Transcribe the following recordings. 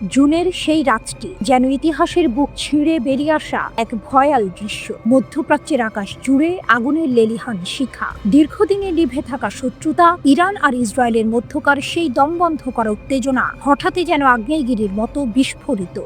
জুনের সেই রাতটি যেন ইতিহাসের বুক ছিঁড়ে বেরিয়ে আসা এক ভয়াল দৃশ্য। মধ্যপ্রাচ্যের আকাশ জুড়ে আগুনের লেলিহান শিখা, দীর্ঘদিনে নিভে থাকা শত্রুতা, ইরান আর ইসরায়েলের মধ্যকার সেই দমবন্ধ করা উত্তেজনা হঠাৎই যেন আগ্নেয়গিরির মতো বিস্ফোরিত।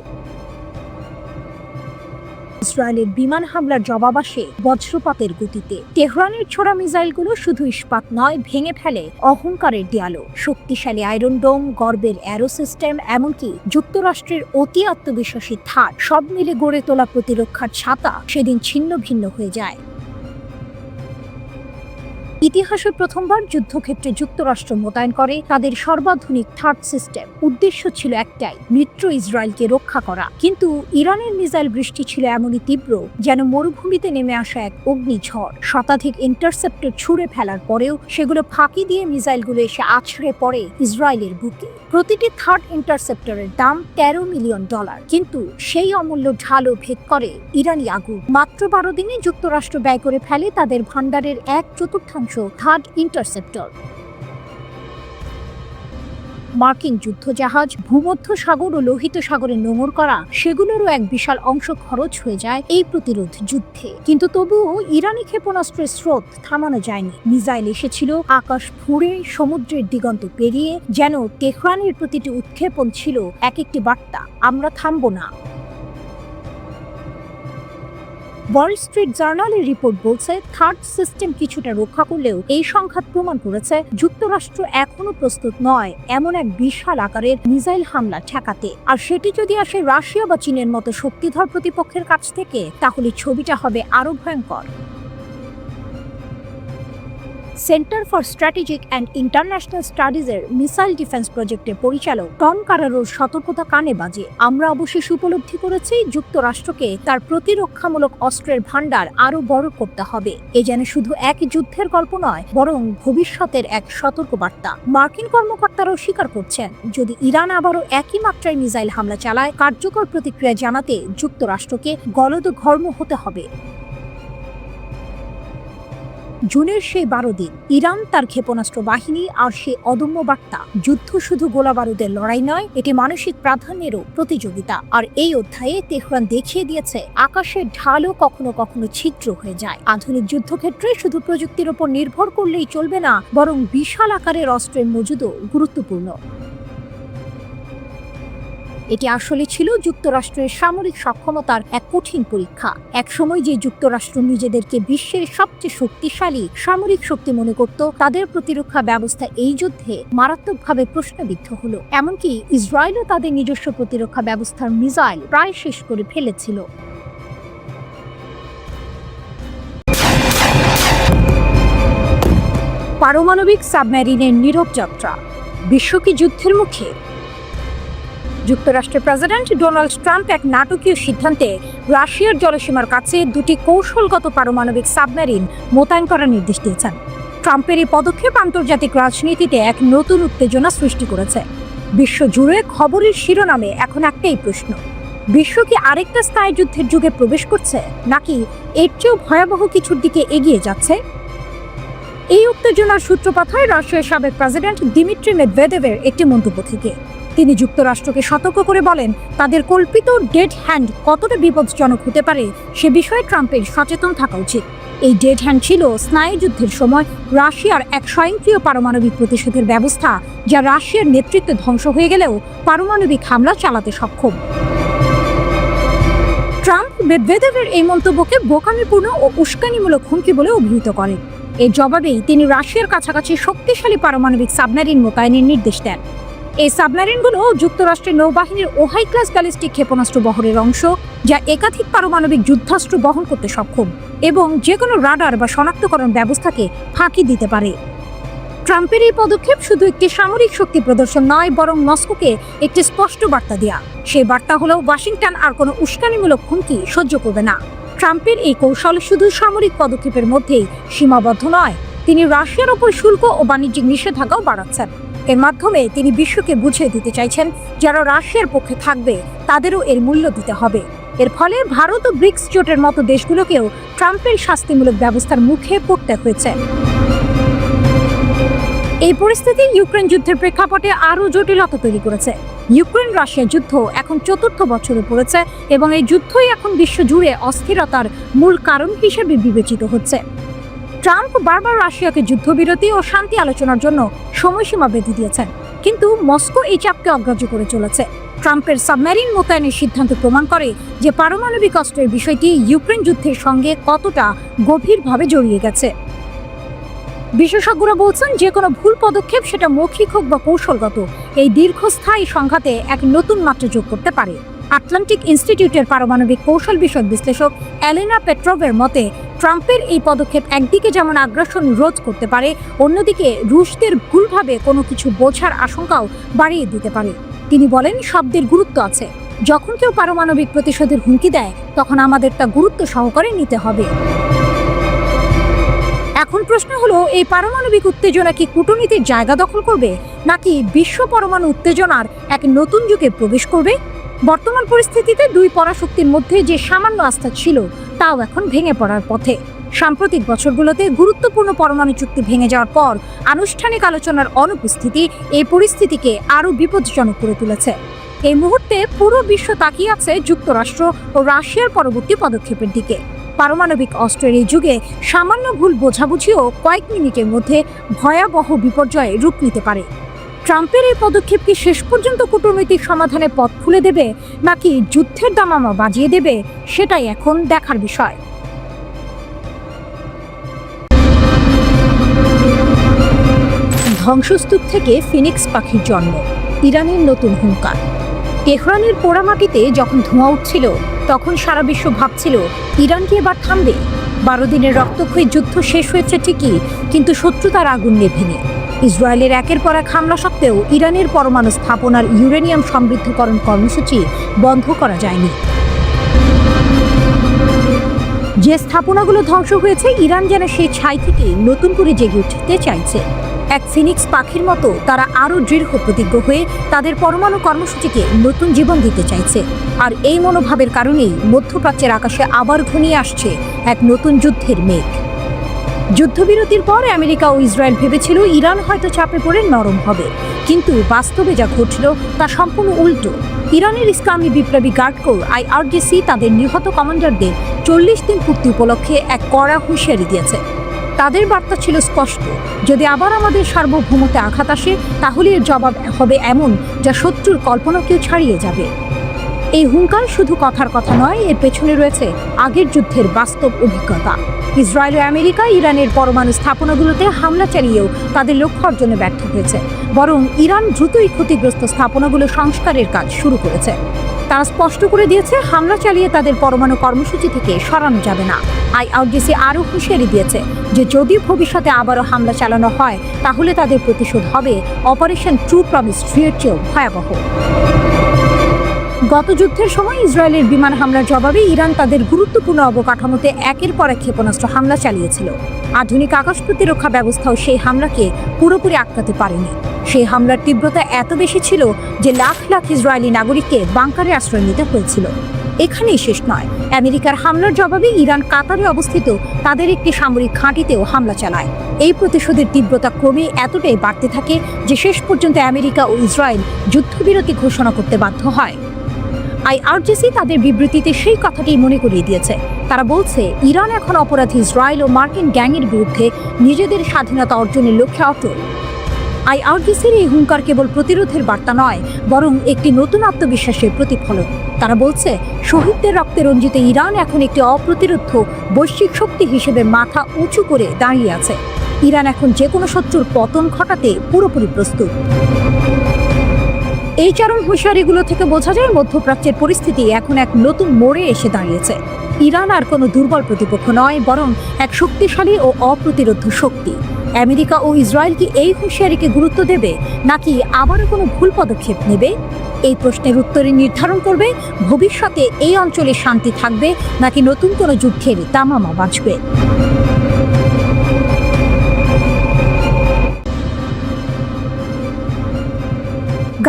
ইসরায়েলের বিমান হামলার জবাব আসে বজ্রপাতের গতিতে। তেহরানের ছোড়া মিসাইলগুলো শুধু ইস্পাত নয়, ভেঙে ফেলে অহংকারের দেয়ালও। শক্তিশালী আয়রন ডোম, গর্বের অ্যারো সিস্টেম, এমনকি যুক্তরাষ্ট্রের অতি আত্মবিশ্বাসী থার্ড, সব মিলে গড়ে তোলা প্রতিরক্ষার ছাতা সেদিন ছিন্ন ভিন্ন হয়ে যায়। ইতিহাসে প্রথমবার যুদ্ধক্ষেত্রে যুক্তরাষ্ট্র মোতায়েন করে তাদের সর্বাধুনিক থার্ড সিস্টেম। উদ্দেশ্য ছিল একটাই, মিত্র ইসরায়েলকে রক্ষা করা। কিন্তু ইরানের মিসাইল বৃষ্টি ছিল এমনই তীব্র যেন মরুভূমিতে নেমে আসা এক অগ্নিঝড়। শতাধিক ইন্টারসেপ্টর ছুঁড়ে ফেলার পরেও সেগুলো ফাঁকি দিয়ে মিসাইলগুলো এসে আছড়ে পড়ে ইসরায়েলের বুকে। প্রতিটি থার্ড ইন্টারসেপ্টরের দাম $13 মিলিয়ন, কিন্তু সেই অমূল্য ঢালও ভেদ করে ইরানি আগুন। মাত্র 12 দিনে যুক্তরাষ্ট্র ব্যয় করে ফেলে তাদের ভান্ডারের 1/4 থার্ড ইন্টারসেপ্টর। মার্কিন যুদ্ধজাহাজ, ভূমধ্য সাগর ও লোহিত সাগরে নোঙর করা সেগুলোরও এক বিশাল অংশ খরচ হয়ে যায় এই প্রতিরোধ যুদ্ধে। কিন্তু তবুও ইরানি ক্ষেপণাস্ত্রের স্রোত থামানো যায়নি। মিসাইল এসেছিল আকাশ ফুঁড়ে, সমুদ্রের দিগন্ত পেরিয়ে, যেন তেহরানের প্রতিটি উৎক্ষেপণ ছিল এক একটি বার্তা, আমরা থামব না। ওয়াল স্ট্রিট জার্নালের রিপোর্ট বলছে, থার্ড সিস্টেম কিছুটা রক্ষা করলেও এই সংঘাত প্রমাণ করেছে যুক্তরাষ্ট্র এখনো প্রস্তুত নয় এমন এক বিশাল আকারের মিসাইল হামলা ঠেকাতে। আর সেটি যদি আসে রাশিয়া বা চীনের মতো শক্তিধর প্রতিপক্ষের কাছ থেকে, তাহলে ছবিটা হবে আরো ভয়ঙ্কর। Centre for strategic and international স্টাডিজের মিসাইল ডিফেন্স প্রজেক্টের পরিচালক টম কারারোর সতর্কতা কানে বাজে। আমরা অবশেষে উপলব্ধি করেছি যুক্তরাষ্ট্রকে তার প্রতিরক্ষামূলক অস্ত্রের ভান্ডার আরও বড় করতে হবে। এ যেন শুধু এক যুদ্ধের গল্প নয়, বরং ভবিষ্যতের এক সতর্কবার্তা। মার্কিন কর্মকর্তারাও স্বীকার করছেন, যদি ইরান আবারও একই মাত্রায় মিসাইল হামলা চালায়, কার্যকর প্রতিক্রিয়া জানাতে যুক্তরাষ্ট্রকে গলদঘর্ম হতে হবে। জুনের সেই 12 দিন, ইরান, তার ক্ষেপণাস্ত্র বাহিনী আর সে অদম্য বার্তা। যুদ্ধ শুধু গোলাবারুদের লড়াই নয়, এটি মানসিক প্রাধান্যেরও প্রতিযোগিতা। আর এই অধ্যায়ে তেহরান দেখিয়ে দিয়েছে, আকাশের ঢালও কখনো কখনো ছিদ্র হয়ে যায়। আধুনিক যুদ্ধক্ষেত্রে শুধু প্রযুক্তির উপর নির্ভর করলেই চলবে না, বরং বিশাল আকারের অস্ত্রের মজুদও গুরুত্বপূর্ণ। এটি আসলে ছিল যুক্তরাষ্ট্রের সামরিক সক্ষমতার এক কঠিন পরীক্ষা। একসময় যে যুক্তরাষ্ট্র নিজেদেরকে বিশ্বের সবচেয়ে শক্তিশালী সামরিক শক্তি মনে করত, তাদের প্রতিরক্ষা ব্যবস্থা এই যুদ্ধে মারাত্মকভাবে প্রশ্নবিদ্ধ হলো। এমনকি ইসরায়েলও তাদের নিজস্ব প্রতিরক্ষা ব্যবস্থার মিসাইল প্রায় শেষ করে ফেলেছিল। পারমাণবিক সাবমেরিনের নীরব যাত্রা, বিশ্ব কি যুদ্ধের মুখে? যুক্তরাষ্ট্রের প্রেসিডেন্ট ডোনাল্ড ট্রাম্প এক নাটকীয় সিদ্ধান্তে রাশিয়ার জলসীমার কাছে 2টি কৌশলগত পারমাণবিক সাবমেরিন মোতায়েন করার নির্দেশ দিয়েছেন। ট্রাম্পের এই পদক্ষেপ আন্তর্জাতিক রাজনীতিতে এক নতুন উত্তেজনা সৃষ্টি করেছে। বিশ্বজুড়ে খবরের শিরোনামে এখন একটাই প্রশ্ন, বিশ্ব কি আরেকটা স্থায়ী যুদ্ধের যুগে প্রবেশ করছে, নাকি এর চেয়েও ভয়াবহ কিছুর দিকে এগিয়ে যাচ্ছে? এই উত্তেজনার সূত্রপাত হয় রাশিয়ার সাবেক প্রেসিডেন্ট দিমিত্রি মেদভেদেভের একটি মন্তব্য থেকে। তিনি যুক্তরাষ্ট্রকে সতর্ক করে বলেন, তাদের কল্পিত ডেড হ্যান্ড কতটা বিপজ্জনক হতে পারে সে বিষয়ে ট্রাম্পের সচেতন থাকা উচিত। এই ডেড হ্যান্ড ছিল স্নায়ুযুদ্ধের সময় রাশিয়ার এক স্বয়ংক্রিয় পারমাণবিক প্রতিশোধের ব্যবস্থা, যা রাশিয়ার নেতৃত্বে ধ্বংস হয়ে গেলেও পারমাণবিক হামলা চালাতে সক্ষম। ট্রাম্প মেদভেদেভের এই মন্তব্যকে বোকামিপূর্ণ ও উস্কানিমূলক হুমকি বলে অভিহিত করেন। এর জবাবেই তিনি রাশিয়ার কাছাকাছি শক্তিশালী পারমাণবিক সাবমেরিন মোতায়েনের নির্দেশ দেন। এই সাবমেরিনগুলো যুক্তরাষ্ট্রের নৌবাহিনীর ওহাই ক্লাস ব্যালিস্টিক ক্ষেপণাস্ত্র বহরের অংশ, যা একাধিক পারমাণবিক যুদ্ধাস্ত্র বহন করতে সক্ষম এবং যে কোনো রাডার বা শনাক্তকরণ ব্যবস্থাকে ফাঁকি দিতে পারে। ট্রাম্পের এই পদক্ষেপ শুধু একটি সামরিক শক্তি প্রদর্শন নয়, বরং মস্কোকে একটি স্পষ্ট বার্তা দেয়া। সেই বার্তা হলো, ওয়াশিংটন আর কোনো উস্কানিমূলক হুমকি সহ্য করবে না। ট্রাম্পের এই কৌশল শুধু সামরিক পদক্ষেপের মধ্যেই সীমাবদ্ধ নয়, তিনি রাশিয়ার ওপর শুল্ক ও বাণিজ্যিক নিষেধাজ্ঞাও বাড়াচ্ছেন। এর মাধ্যমে তিনি বিশ্বকে বুঝিয়ে দিতে চাইছেন, যারা রাশিয়ার পক্ষে থাকবে তাদেরও এর মূল্য দিতে হবে। এর ফলে ভারত ও ব্রিক্স জোটের মতো দেশগুলোকেও ট্রাম্পের শাস্তিমূলক ব্যবস্থার মুখে পড়তে হয়েছে। এই পরিস্থিতি ইউক্রেন যুদ্ধের প্রেক্ষাপটে আরও জটিলতা তৈরি করেছে। ইউক্রেন রাশিয়া যুদ্ধ এখন ৪র্থ বছরে পড়েছে এবং এই যুদ্ধই এখন বিশ্বজুড়ে অস্থিরতার মূল কারণ হিসেবে বিবেচিত হচ্ছে। ট্রাম্প বারবার রাশিয়াকে যুদ্ধবিরতি ও শান্তি আলোচনার জন্য সময়সীমা বেঁধে দিয়েছেন, কিন্তু মস্কো এই চাপকে অগ্রাহ্য করে চলেছে। ট্রাম্পের সাবমেরিন মোতায়েনের সিদ্ধান্ত প্রমাণ করে যে পারমাণবিক অস্ত্রের বিষয়টি ইউক্রেন যুদ্ধের সঙ্গে কতটা গভীরভাবে জড়িয়ে গেছে। বিশেষজ্ঞরা বলছেন যে কোনো ভুল পদক্ষেপ, সেটা মৌখিক হোক বা কৌশলগত, এই দীর্ঘস্থায়ী সংঘাতে এক নতুন মাত্রা যোগ করতে পারে। আটলান্টিক ইনস্টিটিউটের পারমাণবিক কৌশল বিষয়ক বিশ্লেষক এলেনা পেট্রোভের মতে, ট্রাম্পের এই পদক্ষেপ একদিকে যেমন আগ্রাসন রোধ করতে পারে, অন্যদিকে রুশদের ভুলভাবে কোনো কিছু বোঝার আশঙ্কাও বাড়িয়ে দিতে পারে। তিনি বলেন, শব্দের গুরুত্ব আছে। যখন কেউ পারমাণবিক প্রতিশোধের হুমকি দেয়, তখন আমাদের তা গুরুত্ব সহকারে নিতে হবে। এখন প্রশ্ন হলো, এই পারমাণবিক উত্তেজনা কি কূটনীতির জায়গা দখল করবে, নাকি বিশ্ব পরমাণু উত্তেজনার এক নতুন যুগে প্রবেশ করবে? বর্তমান পরিস্থিতিতে দুই পরাশক্তির মধ্যে যে সামান্য আস্থা ছিল, তাও এখন ভেঙে পড়ার পথে। সাম্প্রতিক বছরগুলোতে গুরুত্বপূর্ণ পরমাণু চুক্তি ভেঙে যাওয়ার পর আনুষ্ঠানিক আলোচনার অনুপস্থিতি এই পরিস্থিতিকে আরও বিপজ্জনক করে তুলেছে। এই মুহূর্তে পুরো বিশ্ব তাকিয়ে আছে যুক্তরাষ্ট্র ও রাশিয়ার পরবর্তী পদক্ষেপের দিকে। পারমাণবিক অস্ত্রের এই যুগে সামান্য ভুল বোঝাবুঝিও কয়েক মিনিটের মধ্যে ভয়াবহ বিপর্যয়ে রূপ নিতে পারে। ট্রাম্পের এই পদক্ষেপ কি শেষ পর্যন্ত কূটনৈতিক সমাধানের পথ খুলে দেবে, নাকি যুদ্ধের দামামা বাজিয়ে দেবে, সেটাই এখন দেখার বিষয়। ধ্বংসস্তূপ থেকে ফিনিক্স পাখির জন্ম, ইরানের নতুন হুঙ্কার। তেহরানের পোড়ামাটিতে যখন ধোঁয়া উঠছিল, তখন সারা বিশ্ব ভাবছিল ইরান কি এবার থামবে। 12 দিনের রক্তক্ষয়ী যুদ্ধ শেষ হয়েছে ঠিকই, কিন্তু শত্রুতার আগুন নেভেনি। ইসরায়েলের একের পর এক হামলা সত্ত্বেও ইরানের পরমাণু স্থাপনার ইউরেনিয়াম সমৃদ্ধকরণ কর্মসূচি বন্ধ করা যায়নি। যে স্থাপনাগুলো ধ্বংস হয়েছে, ইরান যেন সেই ছাই থেকে নতুন করে জেগে উঠতে চাইছে। এক ফিনিক্স পাখির মতো তারা আরও দৃঢ় প্রতিজ্ঞ হয়ে তাদের পরমাণু কর্মসূচিকে নতুন জীবন দিতে চাইছে। আর এই মনোভাবের কারণেই মধ্যপ্রাচ্যের আকাশে আবার ঘনিয়ে আসছে এক নতুন যুদ্ধের মেঘ। যুদ্ধবিরতির পর আমেরিকা ও ইসরায়েল ভেবেছিল ইরান হয়তো চাপে পড়ে নরম হবে, কিন্তু বাস্তবে যা ঘটল তা সম্পূর্ণ উল্টো। ইরানের ইসলামী বিপ্লবী গার্ড কোর IRGC তাদের নিহত কমান্ডারদের 40 দিন পূর্তি উপলক্ষে এক কড়া হুঁশিয়ারি দিয়েছে। তাদের বার্তা ছিল স্পষ্ট, যদি আবার আমাদের সার্বভৌমত্বে আঘাত আসে, তাহলে এর জবাব হবে এমন যা শত্রুর কল্পনাকেও ছাড়িয়ে যাবে। এই হুঙ্কার শুধু কথার কথা নয়, এর পেছনে রয়েছে আগের যুদ্ধের বাস্তব অভিজ্ঞতা। ইসরায়েল ও আমেরিকা ইরানের পরমাণু স্থাপনাগুলোতে হামলা চালিয়েও তাদের লক্ষ্য অর্জনে ব্যর্থ হয়েছে, বরং ইরান দ্রুতই ক্ষতিগ্রস্ত স্থাপনাগুলো সংস্কারের কাজ শুরু করেছে। তারা স্পষ্ট করে দিয়েছে, হামলা চালিয়ে তাদের পরমাণু কর্মসূচি থেকে সরানো যাবে না। IRGC আরও হুঁশিয়ারি দিয়েছে যে যদি ভবিষ্যতে আবারও হামলা চালানো হয়, তাহলে তাদের প্রতিশোধ হবে অপারেশন ট্রু প্রমিস 3 এর চেয়েও ভয়াবহ। গত যুদ্ধের সময় ইসরায়েলের বিমান হামলার জবাবে ইরান তাদের গুরুত্বপূর্ণ অবকাঠামোতে একের পর এক ক্ষেপণাস্ত্র হামলা চালিয়েছিল। আধুনিক আকাশ প্রতিরক্ষা ব্যবস্থাও সেই হামলাকে পুরোপুরি আটকাতে পারেনি। সেই হামলার তীব্রতা এত বেশি ছিল যে লাখ লাখ ইসরায়েলি নাগরিককে বাংকারে আশ্রয় নিতে হয়েছিল। এখানেই শেষ নয়, আমেরিকার হামলার জবাবে ইরান কাতারে অবস্থিত তাদের একটি সামরিক ঘাঁটিতেও হামলা চালায়। এই প্রতিশোধের তীব্রতা ক্রমে এতটাই বাড়তে থাকে যে শেষ পর্যন্ত আমেরিকা ও ইসরায়েল যুদ্ধবিরতি ঘোষণা করতে বাধ্য হয়। IRGC তাদের বিবৃতিতে সেই কথাটি মনে করিয়ে দিয়েছে। তারা বলছে, ইরান এখন অপরাধী ইসরায়েল ও মার্কিন গ্যাংয়ের বিরুদ্ধে নিজেদের স্বাধীনতা অর্জনের লক্ষ্যে অটল। IRGCর এই হুঙ্কার কেবল প্রতিরোধের বার্তা নয়, বরং একটি নতুন আত্মবিশ্বাসের প্রতিফলন। তারা বলছে, শহীদদের রক্তে রঞ্জিত ইরান এখন একটি অপ্রতিরোধ্য বৈশ্বিক শক্তি হিসেবে মাথা উঁচু করে দাঁড়িয়ে আছে। ইরান এখন যে কোনো শত্রুর পতন ঘটাতে পুরোপুরি প্রস্তুত। এই চরম হুঁশিয়ারিগুলো থেকে বোঝা যায় মধ্যপ্রাচ্যের পরিস্থিতি এখন এক নতুন মোড়ে এসে দাঁড়িয়েছে। ইরান আর কোনো দুর্বল প্রতিপক্ষ নয়, বরং এক শক্তিশালী ও অপ্রতিরোধ্য শক্তি। আমেরিকা ও ইসরায়েল কি এই হুঁশিয়ারিকে গুরুত্ব দেবে, নাকি আবারও কোনো ভুল পদক্ষেপ নেবে? এই প্রশ্নের উত্তরে নির্ধারণ করবে ভবিষ্যতে এই অঞ্চলে শান্তি থাকবে, নাকি নতুন কোনো যুদ্ধের দামামা বাজবে।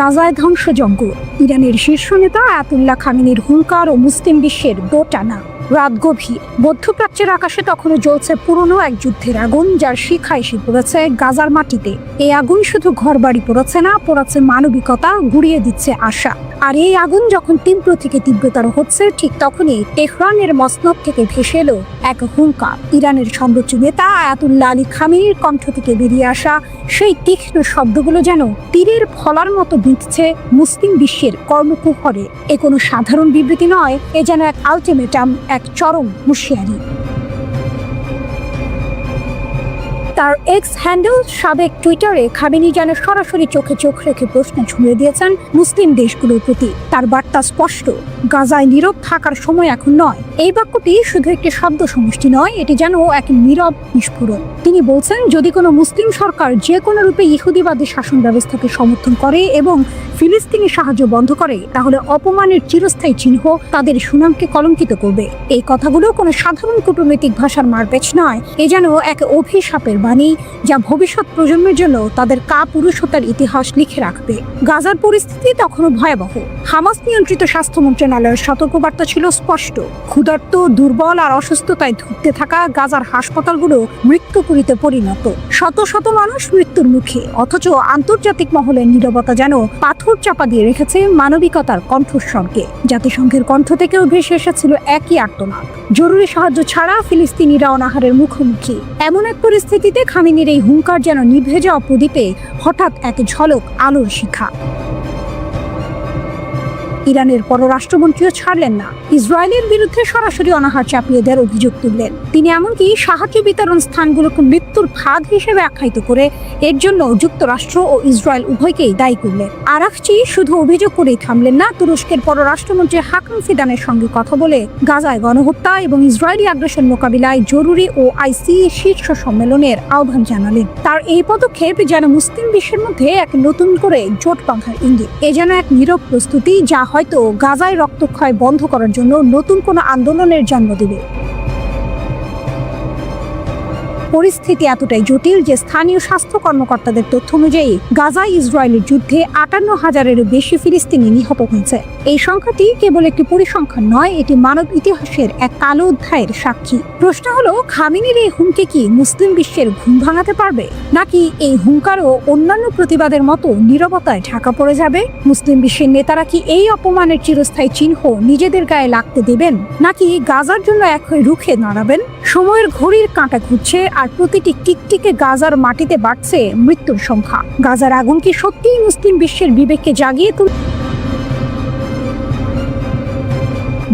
গাজায় ধ্বংসযজ্ঞ, ইরানের শীর্ষ নেতা আয়াতুল্লাহ খামেনির হুঙ্কার ও মুসলিম বিশ্বের দোটানা। রাত গভীর, মধ্যপ্রাচ্যের আকাশে তখনও জ্বলছে পুরনো এক যুদ্ধের আগুন, যার শিখা এসে পড়েছে গাজার মাটিতে। এই আগুন শুধু ঘরবাড়ি পোড়াচ্ছে না, পোড়াচ্ছে মানবিকতা, গুড়িয়ে দিচ্ছে আশা। আর এই আগুন যখন তীব্র থেকে তীব্রতর হচ্ছে, ঠিক তখনই তেহরানের মসনদ থেকে ভেসে এলো এক হুঙ্কার। ইরানের সর্বোচ্চ নেতা আয়াতুল্লাহ আলী খামেনির কণ্ঠ থেকে বেরিয়ে আসা সেই তীক্ষ্ণ শব্দগুলো যেন তীরের ফলার মতো বিঁধছে মুসলিম বিশ্বের কর্মকুহরে। এ কোনো সাধারণ বিবৃতি নয়, এ যেন এক আলটিমেটাম, এক চরম হুঁশিয়ারি। তার এক্স হ্যান্ডেল সাবেক টুইটারে খামেনি যেন সরাসরি চোখে চোখ রেখে প্রশ্ন ছুঁড়ে দিয়েছেন মুসলিম দেশগুলোর প্রতি। তার বার্তা স্পষ্ট, গাজায় নীরব থাকার সময় এখন নয়। এই বাক্যটি শুধু একটি শব্দ সমষ্টি নয়, এটি যেন এক নীরব বিস্ফোরণ। তিনি বলছেন, যদি কোনো মুসলিম সরকার যে কোনো রূপে ইহুদিবাদী শাসন ব্যবস্থাকে সমর্থন করে এবং ফিলিস্তিনি সাহায্য বন্ধ করে, তাহলে অপমানের চিরস্থায়ী চিহ্ন তাদের সুনামকে কলঙ্কিত করবে। এই কথাগুলো কোনো সাধারণ কূটনৈতিক ভাষার মারপ্যাচ নয়, এ যেন এক অভিশাপের বাণী, যা ভবিষ্যৎ প্রজন্মের জন্য তাদের কাপুরুষতার ইতিহাস লিখে রাখবে। গাজার পরিস্থিতি তখনও ভয়াবহ। হামাস নিয়ন্ত্রিত স্বাস্থ্য মন্ত্রণালয়ের সতর্কবার্তা ছিল স্পষ্ট, ক্ষুধার্ত, দুর্বল আর অসুস্থতায় ধুঁকতে থাকা গাজার হাসপাতালগুলো মৃত্যুপুরীতে পরিণত। শত শত মানুষ মৃত্যুর মুখে, অথচ আন্তর্জাতিক মহলের নীরবতা যেন পাথর চাপা দিয়ে রেখেছে মানবিকতার কণ্ঠস্বরকে। জাতিসংঘের কণ্ঠ থেকেও ভেসে এসেছিল একই আর্তনাদ, জরুরি সাহায্য ছাড়া ফিলিস্তিনিরা অনাহারের মুখোমুখি। এমন এক পরিস্থিতিতে খামেনির এই হুঙ্কার যেন নিভে যাওয়া প্রদীপে হঠাৎ এক ঝলক আলোর শিখা। ইরানের পররাষ্ট্রমন্ত্রীও ছাড়লেন না, ইসরায়েলের বিরুদ্ধে সরাসরি অনাহার চাপিয়ে দেওয়ার অভিযোগ তুললেন। তিনি এমনকি সাহায্য বিতরণ স্থানগুলোকে মৃত্যুর ফাঁদ হিসেবে আখ্যায়িত করে এর জন্য যুক্তরাষ্ট্র ও ইসরায়েল উভয়কেই দায়ী করলেন। আরাকচি শুধু অভিযোগ করেই থামলেন না, তুরস্কের পররাষ্ট্রমন্ত্রী হাকান ফিদানের সঙ্গে কথা বলে গাজায় গণহত্যা এবং ইসরায়েলি আগ্রাসন মোকাবিলায় জরুরি ও আইসি শীর্ষ সম্মেলনের আহ্বান জানালেন। তার এই পদক্ষেপ যেন মুসলিম বিশ্বের মধ্যে এক নতুন করে জোট বাঁধার ইঙ্গিত। এ যেন এক নীরব প্রস্তুতি, যা হয়তো গাজায় রক্তক্ষয় বন্ধ করার জন্য নতুন কোনো আন্দোলনের জন্ম দেবে। পরিস্থিতি এতটাই জটিল যে স্থানীয় স্বাস্থ্য কর্মকর্তাদের তথ্য অনুযায়ী গাজায় ইসরায়েলের যুদ্ধে ৫৮,০০০-এরও বেশি ফিলিস্তিনি নিহত হয়েছে। এই সংখ্যাটি কেবল একটি পরিসংখ্যান নয়, এটি মানব ইতিহাসের এক কালো অধ্যায়ের সাক্ষী। প্রশ্ন হলো, খামেনির এই হুমকি কি মুসলিম বিশ্বের ঘুম ভাঙাতে পারবে, নাকি এই হুঙ্কারও অন্যান্য প্রতিবাদের মতো নীরবতায় ঢাকা পড়ে যাবে? মুসলিম বিশ্বের নেতারা কি এই অপমানের চিরস্থায়ী চিহ্ন নিজেদের গায়ে লাগতে দেবেন, নাকি গাজার জন্য এক হয়ে রুখে দাঁড়াবেন? সময়ের ঘড়ির কাঁটা ঘুরছে, আর প্রতিটি টিকটিকে গাজার মাটিতে বাড়ছে মৃত্যুর সংখ্যা। গাজার আগুন কি সত্যিই মুসলিম বিশ্বের বিবেককে জাগিয়ে তুলবে?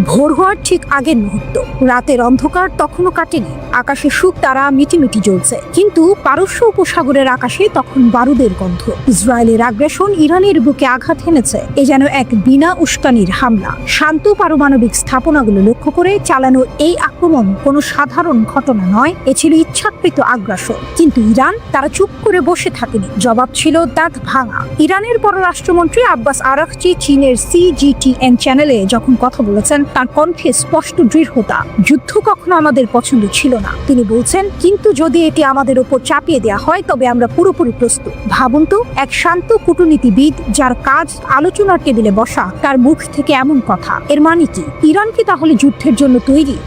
ভোর হওয়ার ঠিক আগের মুহূর্ত, রাতের অন্ধকার তখনও কাটেনি, আকাশে সুখ তারা মিটিমিটি জ্বলছে, কিন্তু পারস্য উপসাগরের আকাশে তখন বারুদের গন্ধ। ইসরায়েলের আগ্রাসন ইরানের বুকে আঘাত হেনেছে। এ যেন এক বিনা উস্কানির হামলা। শান্ত পারমাণবিক স্থাপনাগুলো লক্ষ্য করে চালানো এই আক্রমণ কোনো সাধারণ ঘটনা নয়, এ ছিল ইচ্ছাকৃত আগ্রাসন। কিন্তু ইরান, তারা চুপ করে বসে থাকেনি, জবাব ছিল দাঁত ভাঙা। ইরানের পররাষ্ট্রমন্ত্রী আব্বাস আরাকচি চীনের CGTN চ্যানেলে যখন কথা বলেছেন, তার কণ্ঠে স্পষ্ট দৃঢ়তা। যুদ্ধ কখনো আমাদের পছন্দ ছিল না, তিনি বলছেন, কিন্তু যদি এটি আমাদের উপর চাপিয়ে দেওয়া হয় তবে আমরা পুরোপুরি প্রস্তুত। ভাবুন তো, এক শান্ত কূটনীতিবিদ যার কাজ আলোচনার টেবিলে বসা, তার মুখ থেকে এমন কথা। এর মানে কি? ইরান কি তাহলে যুদ্ধের জন্য তৈরি?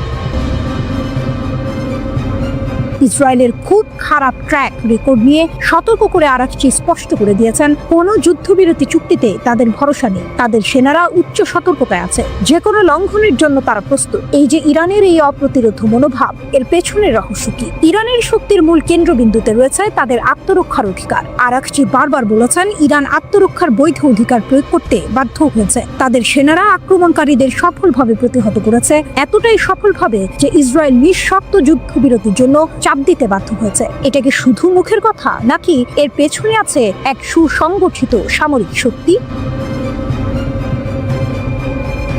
ইসরায়েলের খুব খারাপ ট্র্যাক রেকর্ড নিয়ে সতর্ক করে আরাকচি স্পষ্ট করে দিয়েছেন, কোনো যুদ্ধবিরতি চুক্তিতে তাদের ভরসা নেই। তাদের সেনারা উচ্চ সতর্কতায় আছে, যে কোনো লঙ্ঘনের জন্য তারা প্রস্তুত। এই যে ইরানের এই অপ্রতিরোধ মনোভাব, এর পেছনের রহস্য কি? ইরানের শক্তির মূল কেন্দ্রবিন্দুতে রয়েছে তাদের আত্মরক্ষার অধিকার। আরাকচি বারবার বলেছেন, ইরান আত্মরক্ষার বৈধ অধিকার প্রয়োগ করতে বাধ্য হয়েছে। তাদের সেনারা আক্রমণকারীদের সফলভাবে প্রতিহত করেছে, এতটাই সফলভাবে যে ইসরায়েল নিঃশর্ত যুদ্ধবিরতির জন্য চাপ দিতে বাধ্য হয়েছে। এটা কি শুধু মুখের কথা, নাকি এর পেছনে আছে এক সুসংগঠিত সামরিক শক্তি?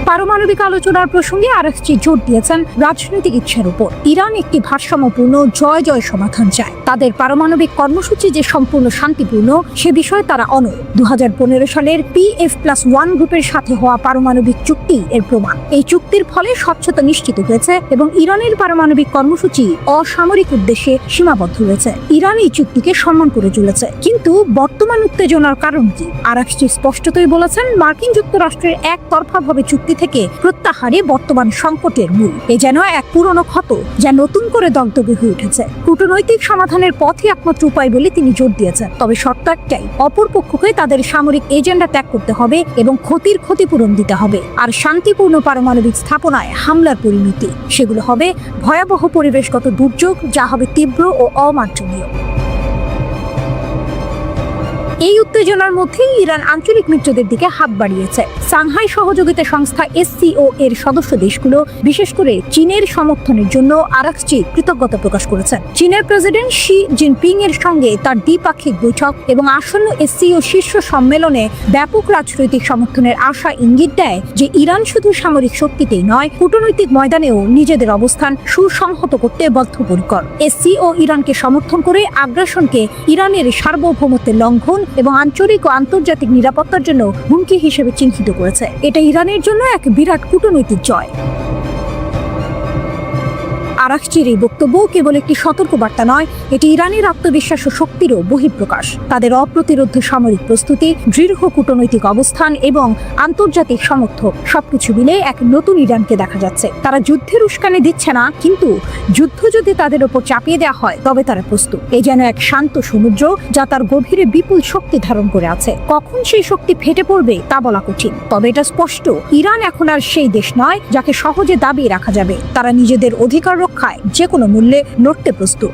পারমাণবিক আলোচনার প্রসঙ্গে আরাকচি জোর দিয়েছেন রাজনৈতিক ইচ্ছার উপর। ইরান একটি ভারসাম্যপূর্ণ জয় জয় সমাধান চায়। তাদের পারমাণবিক কর্মসূচি যে সম্পূর্ণ শান্তিপূর্ণ, সে বিষয়ে তারা অনড়। 2015 সালের PF+1 গ্রুপের সাথে হওয়া পারমাণবিক চুক্তি এর প্রমাণ। এই চুক্তির ফলে স্বচ্ছতা নিশ্চিত হয়েছে এবং ইরানের পারমাণবিক কর্মসূচি অসামরিক উদ্দেশ্যে সীমাবদ্ধ হয়েছে। ইরান এই চুক্তিকে সম্মান করে চলেছে। কিন্তু বর্তমান উত্তেজনার কারণ কি? আরাকচি স্পষ্টতই বলেছেন, মার্কিন যুক্তরাষ্ট্রের একতরফাভাবে চুক্তি পরিস্থিতি থেকে প্রত্যাহারে বর্তমান সংকটের মূল। এ যেন এক পুরনো ক্ষত যা নতুন করে দগ্ধ হয়ে উঠেছে। কূটনৈতিক সমাধানের পথই একমাত্র উপায় বলে তিনি জোর দিয়েছেন। তবে শর্ত একটাই, অপর পক্ষকে তাদের সামরিক এজেন্ডা ত্যাগ করতে হবে এবং ক্ষতিপূরণ দিতে হবে। আর শান্তিপূর্ণ পারমাণবিক স্থাপনায় হামলার পরিণতি সেগুলো হবে ভয়াবহ পরিবেশগত দুর্যোগ, যা হবে তীব্র ও অমার্জনীয়। এই উত্তেজনার মধ্যেই ইরান আঞ্চলিক মিত্রদের দিকে হাত বাড়িয়েছে। সাংহাই সহযোগিতা সংস্থা SCO এর সদস্য দেশগুলো বিশেষ করে চীনের সমর্থনের জন্য আরাকচি কৃতজ্ঞতা প্রকাশ করেছেন। চীনের প্রেসিডেন্ট শি জিনপিং এর সঙ্গে তার দ্বিপাক্ষিক বৈঠক এবং আসন্ন SCO শীর্ষ সম্মেলনে ব্যাপক রাজনৈতিক সমর্থনের আশা ইঙ্গিত দেয় যে ইরান শুধু সামরিক শক্তিতেই নয়, কূটনৈতিক ময়দানেও নিজেদের অবস্থান সুসংহত করতে বদ্ধপরিকর। SCO ইরানকে সমর্থন করে আগ্রাসনকে ইরানের সার্বভৌমত্বের লঙ্ঘন এবং আঞ্চলিক ও আন্তর্জাতিক নিরাপত্তার জন্য হুমকি হিসেবে চিহ্নিত করেছে। এটা ইরানের জন্য এক বিরাট কূটনৈতিক জয়। আরাকচির এই বক্তব্য কেবল একটি সতর্কবার্তা নয়, এটি ইরানের আত্মবিশ্বাস ও শক্তিরও বহিঃপ্রকাশ। তাদের অপ্রতিরোধ সামরিক প্রস্তুতি, দৃঢ় কূটনৈতিক অবস্থান এবং আন্তর্জাতিক সমর্থন সবকিছু মিলে এক নতুন ইরানকে দেখা যাচ্ছে। তারা যুদ্ধের উস্কানি দিচ্ছে না, কিন্তু যুদ্ধ যদি তাদের ওপর চাপিয়ে দেওয়া হয় তবে তারা প্রস্তুত। এই যেন এক শান্ত সমুদ্র যা তার গভীরে বিপুল শক্তি ধারণ করে আছে। কখন সেই শক্তি ফেটে পড়বে তা বলা কঠিন, তবে এটা স্পষ্ট, ইরান এখন আর সেই দেশ নয় যাকে সহজে দাবিয়ে রাখা যাবে। তারা নিজেদের অধিকার রক্ষায় যে কোনো মূল্যে লড়তে প্রস্তুত।